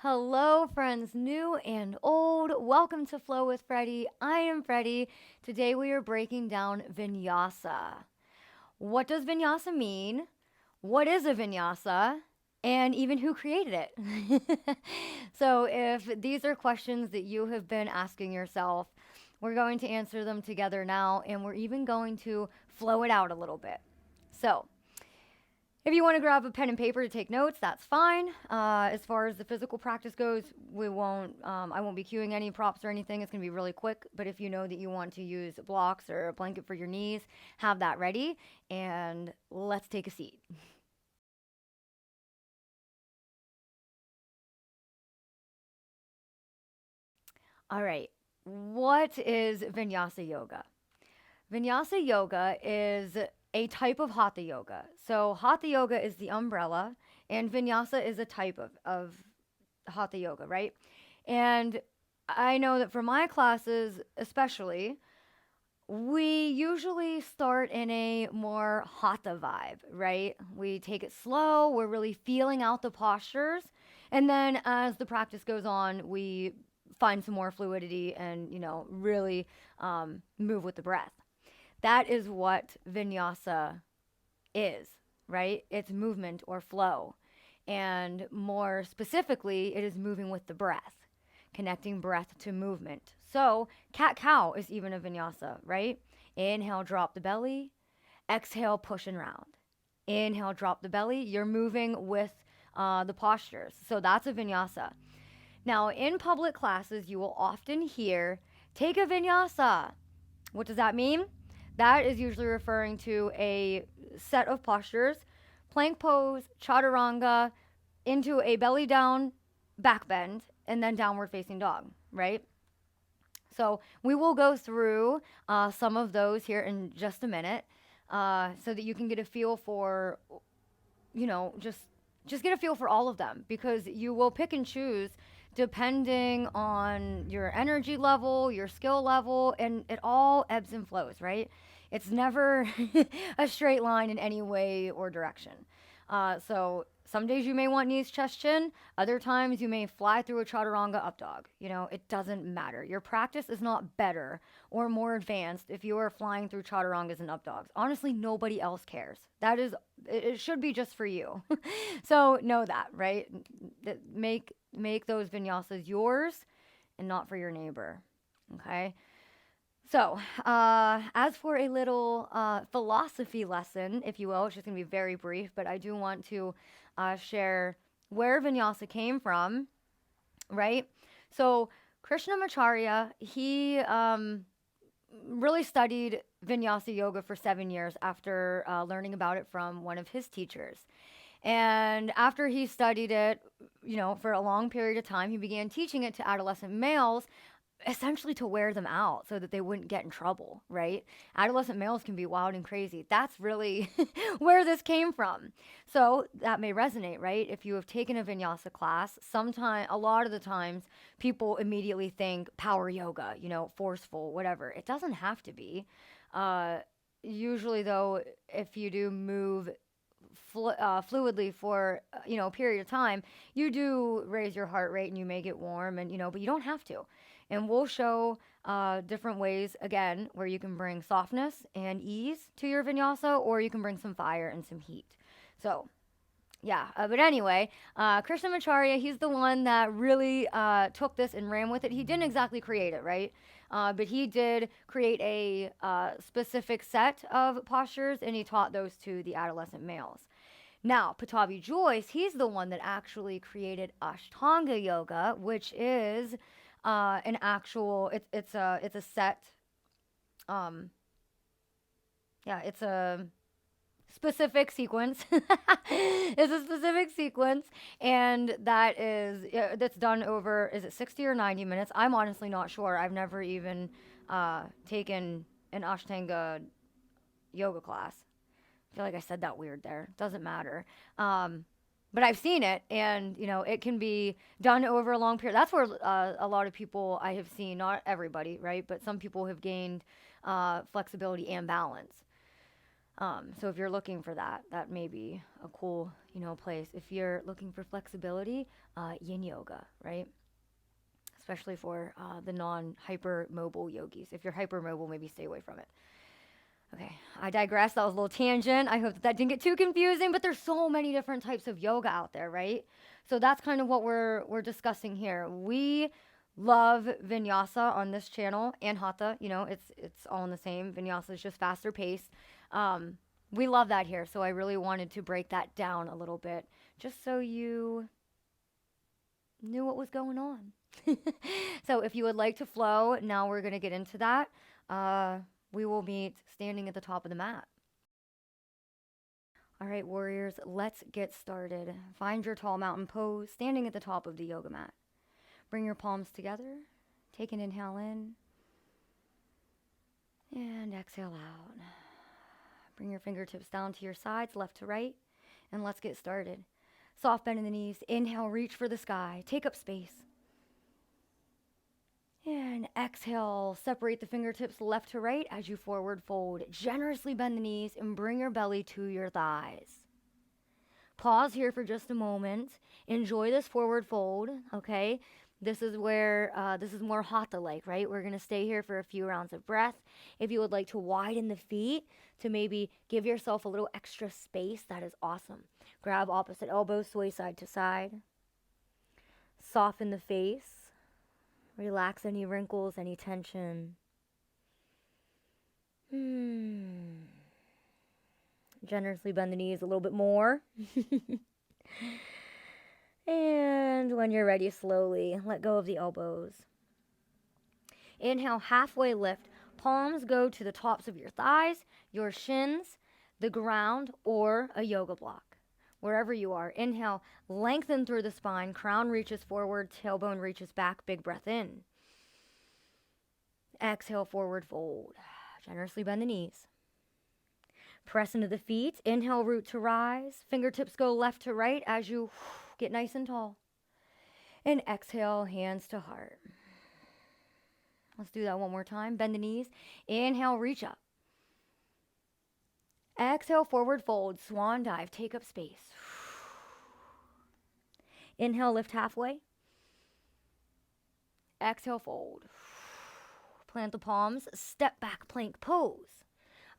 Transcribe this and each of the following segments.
Hello, friends, new and old. Welcome to Flow with Freddie. I am Freddie. Today we are breaking down vinyasa. What does vinyasa mean? What is a vinyasa? And even who created it? So, if these are questions that you have been asking yourself, we're going to answer them together now, and we're even going to flow it out a little bit. So, if you want to grab a pen and paper to take notes, that's fine. As far as the physical practice goes, I won't be cueing any props or anything. It's going to be really quick. But if you know that you want to use blocks or a blanket for your knees, have that ready. And let's take a seat. All right. What is Vinyasa Yoga? Vinyasa Yoga is a type of Hatha Yoga. So, Hatha Yoga is the umbrella, and Vinyasa is a type of Hatha Yoga, right? And I know that for my classes, especially, we usually start in a more Hatha vibe, right? We take it slow, we're really feeling out the postures. And then as the practice goes on, we find some more fluidity and, really move with the breath. That is what vinyasa is, right? It's movement or flow. And more specifically, it is moving with the breath, connecting breath to movement. So, cat cow is even a vinyasa, right? Inhale, drop the belly. Exhale, push and round. Inhale, drop the belly. You're moving with the postures. So, that's a vinyasa. Now, in public classes, you will often hear, take a vinyasa. What does that mean? That is usually referring to a set of postures, plank pose, chaturanga, into a belly down back bend, and then downward facing dog, right? So we will go through some of those here in just a minute so that you can get a feel for, just get a feel for all of them because you will pick and choose depending on your energy level, your skill level, and it all ebbs and flows, right? It's never a straight line in any way or direction. So some days you may want knees, chest, chin. Other times you may fly through a chaturanga updog. It doesn't matter. Your practice is not better or more advanced if you are flying through chaturangas and updogs. Honestly, nobody else cares. It should be just for you. So know that, right? Make those vinyasas yours and not for your neighbor. Okay. So, as for a little philosophy lesson, if you will, it's just going to be very brief, but I do want to share where vinyasa came from, right? So, Krishnamacharya, he really studied vinyasa yoga for 7 years after learning about it from one of his teachers. And after he studied it, for a long period of time, he began teaching it to adolescent males essentially to wear them out so that they wouldn't get in trouble, right? Adolescent males can be wild and crazy. That's really where this came from. So that may resonate, right? If you have taken a vinyasa class, a lot of the times, people immediately think power yoga, forceful, whatever. It doesn't have to be. Uh, Usually, though, if you do move fluidly for a period of time, you do raise your heart rate and you may get warm, and but you don't have to. And we'll show different ways again where you can bring softness and ease to your vinyasa, or you can bring some fire and some heat. So yeah, but anyway, Krishnamacharya, he's the one that really took this and ran with it. He didn't exactly create it, right? But he did create a specific set of postures, and he taught those to the adolescent males. Now, Patabi Joyce, he's the one that actually created Ashtanga yoga, which is an actual. It's a set. Um, yeah, it's a specific sequence. It's a specific sequence, and that's done over. Is it 60 or 90 minutes? I'm honestly not sure. I've never even taken an Ashtanga yoga class. I feel like I said that weird there. Doesn't matter. But I've seen it, and it can be done over a long period. That's where a lot of people I have seen, not everybody, right, but some people have gained flexibility and balance. So if you're looking for that, that may be a cool, place. If you're looking for flexibility, yin yoga, right? Especially for the non-hyper mobile yogis. If you're hyper mobile, maybe stay away from it. Okay, I digress. That was a little tangent. I hope that didn't get too confusing, but there's so many different types of yoga out there, right? So that's kind of what we're discussing here. We love vinyasa on this channel and hatha. It's all in the same. Vinyasa is just faster paced. We love that here, so I really wanted to break that down a little bit, just so you knew what was going on. So if you would like to flow, now we're gonna get into that. We will meet standing at the top of the mat. All right, warriors, let's get started. Find your tall mountain pose, standing at the top of the yoga mat. Bring your palms together. Take an inhale in. And exhale out. Bring your fingertips down to your sides, left to right. And let's get started. Soft bend in the knees. Inhale, reach for the sky. Take up space. And exhale, separate the fingertips left to right as you forward fold. Generously bend the knees and bring your belly to your thighs. Pause here for just a moment. Enjoy this forward fold, okay? This is where, this is more hatha-like, right? We're going to stay here for a few rounds of breath. If you would like to widen the feet to maybe give yourself a little extra space, that is awesome. Grab opposite elbow, sway side to side. Soften the face. Relax any wrinkles, any tension. Generously bend the knees a little bit more. And when you're ready, slowly let go of the elbows. Inhale, halfway lift. Palms go to the tops of your thighs, your shins, the ground, or a yoga block. Wherever you are. Inhale, lengthen through the spine. Crown reaches forward, tailbone reaches back. Big breath in. Exhale, forward fold. Generously bend the knees. Press into the feet. Inhale, root to rise. Fingertips go left to right as you get nice and tall. And exhale, hands to heart. Let's do that one more time. Bend the knees. Inhale, reach up. Exhale, forward fold. Swan dive. Take up space. Inhale, lift halfway. Exhale, fold. Plant the palms. Step back plank pose.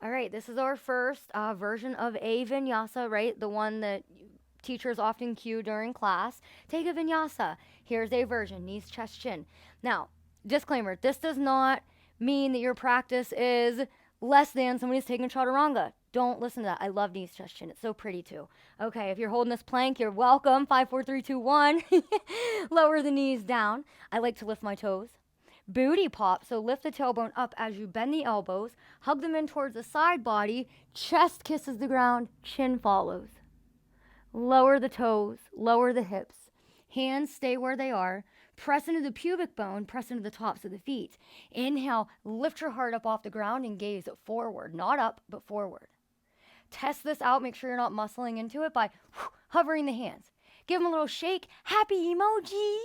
All right, this is our first version of a vinyasa, right? The one that teachers often cue during class. Take a vinyasa. Here's a version. Knees, chest, chin. Now, disclaimer, this does not mean that your practice is less than somebody who's taking chaturanga. Don't listen to that. I love knees, chest, chin. It's so pretty too. Okay, if you're holding this plank, you're welcome. 5, 4, 3, 2, 1. Lower the knees down. I like to lift my toes. Booty pop, so lift the tailbone up as you bend the elbows. Hug them in towards the side body. Chest kisses the ground. Chin follows. Lower the toes. Lower the hips. Hands stay where they are. Press into the pubic bone, press into the tops of the feet. Inhale, lift your heart up off the ground and gaze forward. Not up, but forward. Test this out. Make sure you're not muscling into it by hovering the hands. Give them a little shake. Happy emoji.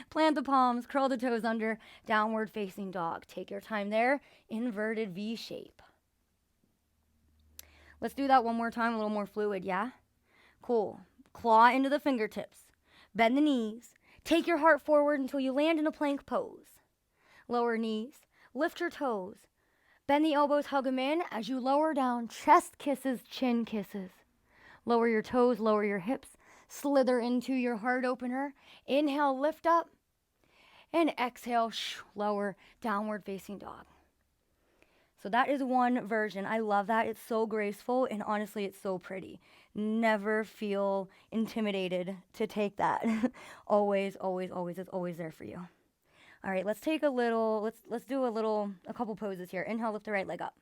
Plant the palms, curl the toes under, downward facing dog. Take your time there. Inverted V shape. Let's do that one more time, a little more fluid, yeah? Cool. Claw into the fingertips. Bend the knees. Take your heart forward until you land in a plank pose. Lower knees. Lift your toes. Bend the elbows, hug them in as you lower down. Chest kisses, chin kisses. Lower your toes, lower your hips. Slither into your heart opener. Inhale, lift up. And exhale, lower, downward facing dog. So that is one version. I love that. It's so graceful, and honestly, it's so pretty. Never feel intimidated to take that. Always, always, always, it's always there for you. All right, let's take let's do a couple poses here. Inhale, lift the right leg up.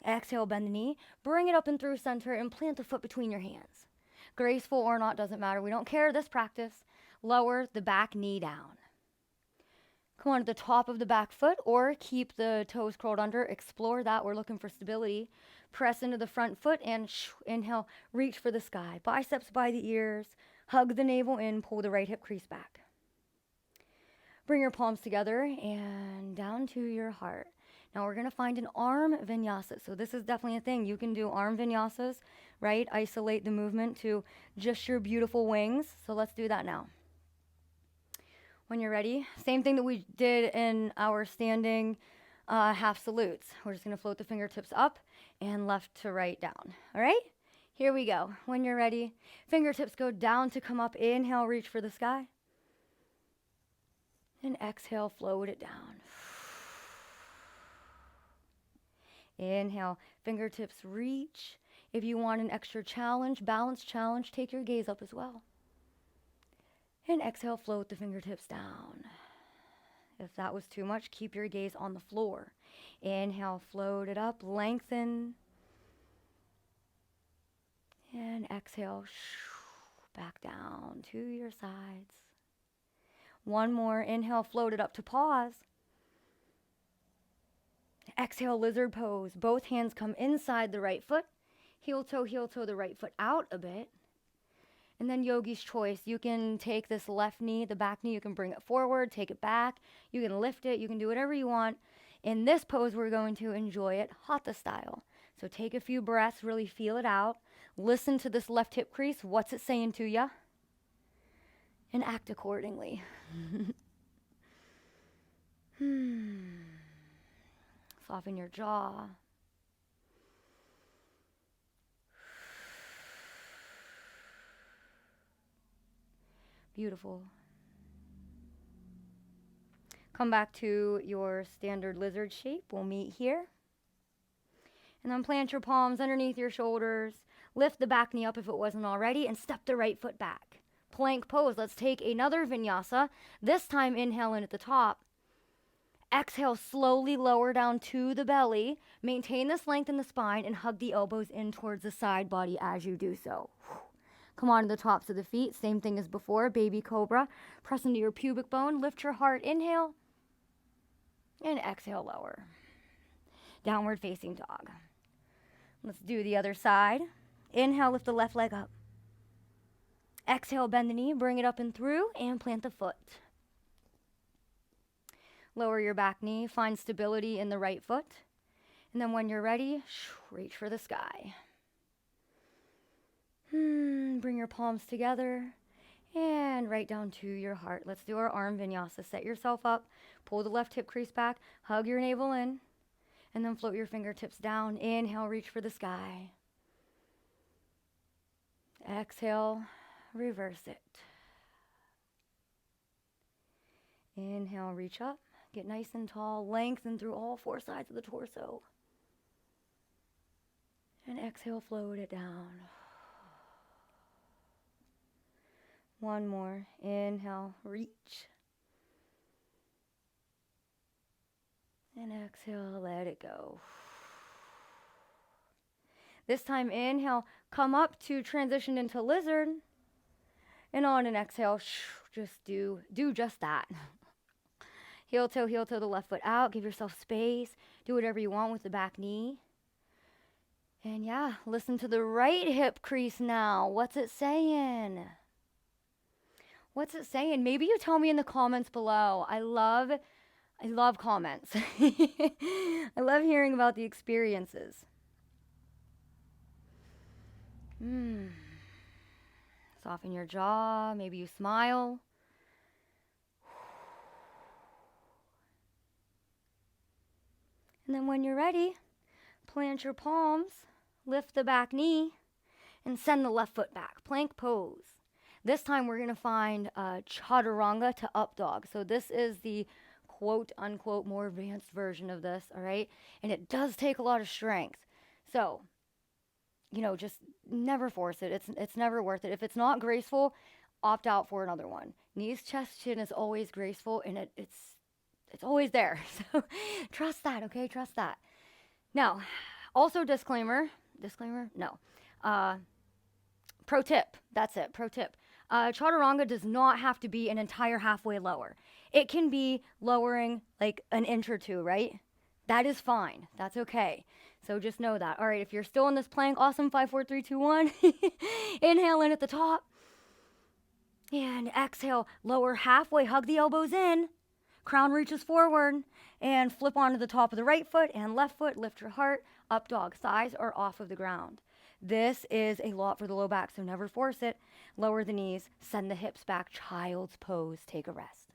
Exhale, bend the knee. Bring it up and through center and plant the foot between your hands. Graceful or not, doesn't matter. We don't care this practice. Lower the back knee down. Come on to the top of the back foot or keep the toes curled under. Explore that. We're looking for stability. Press into the front foot and inhale, reach for the sky. Biceps by the ears. Hug the navel in, pull the right hip crease back. Bring your palms together and down to your heart. Now we're going to find an arm vinyasa. So this is definitely a thing. You can do arm vinyasas, right? Isolate the movement to just your beautiful wings. So let's do that now. When you're ready, same thing that we did in our standing half salutes. We're just going to float the fingertips up and left to right down. All right? Here we go. When you're ready, fingertips go down to come up. Inhale, reach for the sky. And exhale, float it down. Inhale, fingertips reach. If you want an extra challenge, balance challenge, take your gaze up as well. And exhale, float the fingertips down. If that was too much, keep your gaze on the floor. Inhale, float it up, lengthen. And exhale, back down to your sides. One more, inhale, float it up to pause. Exhale, lizard pose. Both hands come inside the right foot. Heel toe, the right foot out a bit. And then yogi's choice. You can take this left knee, the back knee, you can bring it forward, take it back. You can lift it, you can do whatever you want. In this pose, we're going to enjoy it hatha style. So take a few breaths, really feel it out. Listen to this left hip crease. What's it saying to you? And act accordingly. Soften your jaw. Beautiful. Come back to your standard lizard shape. We'll meet here. And then plant your palms underneath your shoulders. Lift the back knee up if it wasn't already, and step the right foot back. Plank pose. Let's take another vinyasa. This time, inhale in at the top. Exhale, slowly lower down to the belly. Maintain this length in the spine and hug the elbows in towards the side body as you do so. Come on to the tops of the feet. Same thing as before. Baby cobra. Press into your pubic bone. Lift your heart. Inhale. And exhale, lower. Downward facing dog. Let's do the other side. Inhale, lift the left leg up. Exhale, bend the knee. Bring it up and through and plant the foot. Lower your back knee. Find stability in the right foot. And then when you're ready, reach for the sky. Bring your palms together and right down to your heart. Let's do our arm vinyasa. Set yourself up. Pull the left hip crease back. Hug your navel in. And then float your fingertips down. Inhale, reach for the sky. Exhale, reverse it. Inhale, reach up. Get nice and tall. Lengthen through all four sides of the torso. And exhale, float it down. One more. Inhale, reach. And exhale, let it go. This time, inhale, come up to transition into lizard. And on an exhale, just do just that. Heel toe, the left foot out. Give yourself space. Do whatever you want with the back knee. And yeah, listen to the right hip crease now. What's it saying? What's it saying? Maybe you tell me in the comments below. I love comments. I love hearing about the experiences. Soften your jaw. Maybe you smile. And then when you're ready, plant your palms, lift the back knee, and send the left foot back. Plank pose. This time we're going to find Chaturanga to Updog. So this is the quote unquote more advanced version of this, all right? And it does take a lot of strength. So, just never force it. It's never worth it. If it's not graceful, opt out for another one. Knees, chest, chin is always graceful, and it's always there. So trust that, okay? Trust that. Now, also disclaimer, no. Pro tip, that's it, pro tip. Chaturanga does not have to be an entire halfway lower. It can be lowering like an inch or two, right? That is fine. That's okay. So just know that. All right, if you're still in this plank, awesome. 5, 4, 3, 2, 1. Inhale in at the top. And exhale, lower halfway, hug the elbows in. Crown reaches forward and flip onto the top of the right foot and left foot. Lift your heart. Up dog. Thighs are off of the ground. This is a lot for the low back, so never force it. Lower the knees. Send the hips back. Child's pose. Take a rest.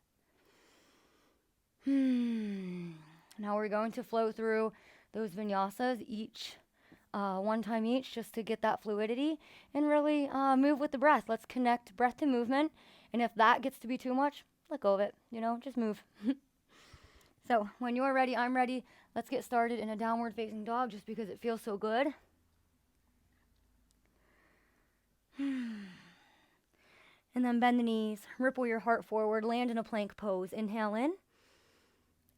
Now we're going to flow through those vinyasas each, one time each, just to get that fluidity and really move with the breath. Let's connect breath to movement. And if that gets to be too much, let go of it. Just move. So when you're ready, I'm ready. Let's get started in a downward facing dog just because it feels so good. And then bend the knees, ripple your heart forward, land in a plank pose. Inhale in.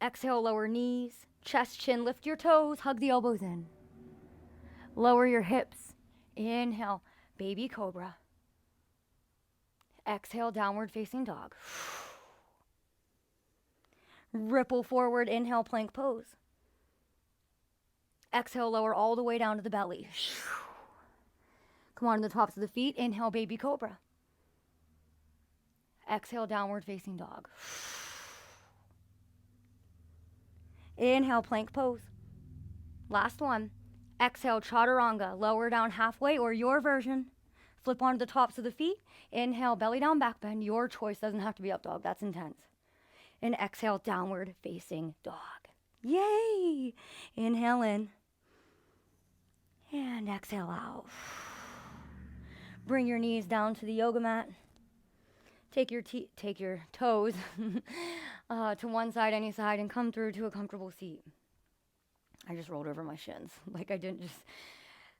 Exhale, lower knees, chest, chin, lift your toes, hug the elbows in. Lower your hips. Inhale, baby cobra. Exhale, downward facing dog. Ripple forward, inhale, plank pose. Exhale, lower all the way down to the belly. Come on to the tops of the feet. Inhale, baby cobra. Exhale, downward facing dog. Inhale, plank pose. Last one. Exhale, chaturanga. Lower down halfway or your version. Flip onto the tops of the feet. Inhale, belly down, back bend. Your choice. Doesn't have to be up dog. That's intense. And exhale, downward facing dog. Yay! Inhale in. And exhale out. Bring your knees down to the yoga mat. Take your toes to one side, any side, and come through to a comfortable seat. I just rolled over my shins. Like I didn't just,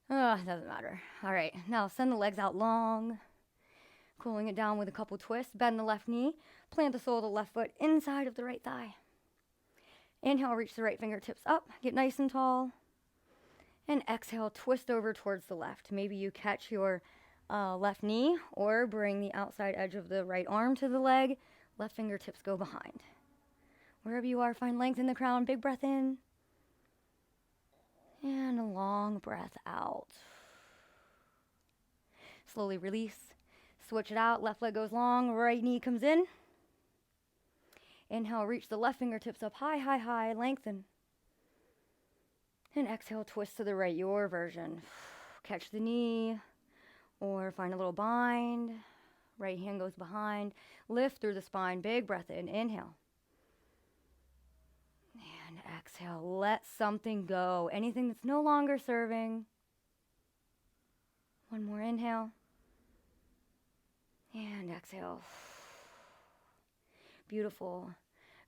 doesn't matter. All right, now send the legs out long. Cooling it down with a couple twists. Bend the left knee. Plant the sole of the left foot inside of the right thigh. Inhale, reach the right fingertips up. Get nice and tall. And exhale, twist over towards the left. Maybe you catch your left knee or bring the outside edge of the right arm to the leg. Left fingertips go behind. Wherever you are, find length in the crown. Big breath in. And a long breath out. Slowly release. Switch it out. Left leg goes long. Right knee comes in. Inhale, reach the left fingertips up high, high, high. Lengthen. And exhale, twist to the right, your version. Catch the knee or find a little bind. Right hand goes behind. Lift through the spine. Big breath in. Inhale. And exhale. Let something go. Anything that's no longer serving. One more inhale. And exhale. Beautiful.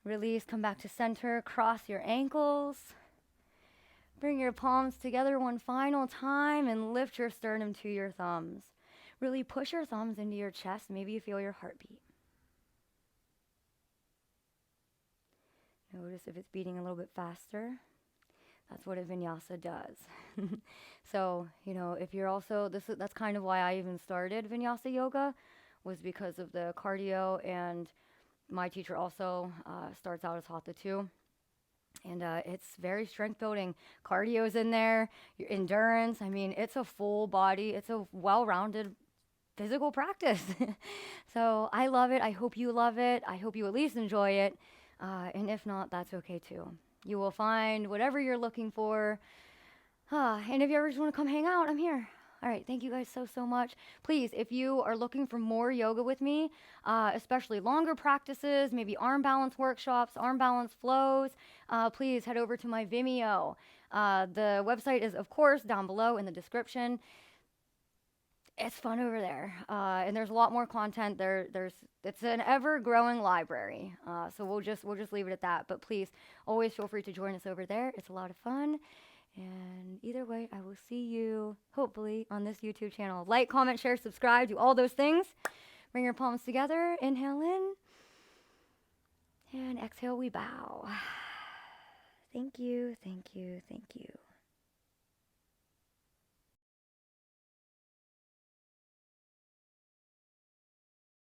Release. Come back to center. Cross your ankles. Bring your palms together one final time and lift your sternum to your thumbs. Really push your thumbs into your chest. Maybe you feel your heartbeat. Notice if it's beating a little bit faster. That's what a vinyasa does. So, if you're also, that's kind of why I even started vinyasa yoga, was because of the cardio, and my teacher also starts out as hatha too. And it's very strength building. Cardio's in there, your endurance. I mean, it's a full body, it's a well-rounded physical practice. So I love it. I hope you love it. I hope you at least enjoy it. And if not, that's okay too. You will find whatever you're looking for. And if you ever just want to come hang out, I'm here. All right, thank you guys so much. Please, if you are looking for more yoga with me, especially longer practices, maybe arm balance workshops, arm balance flows, please head over to my Vimeo. The website is, of course, down below in the description. It's fun over there, and there's a lot more content. It's an ever-growing library, so we'll just leave it at that. But please, always feel free to join us over there. It's a lot of fun. And either way, I will see you, hopefully, on this YouTube channel. Like, comment, share, subscribe, do all those things. Bring your palms together. Inhale in. And exhale, we bow. Thank you, thank you, thank you.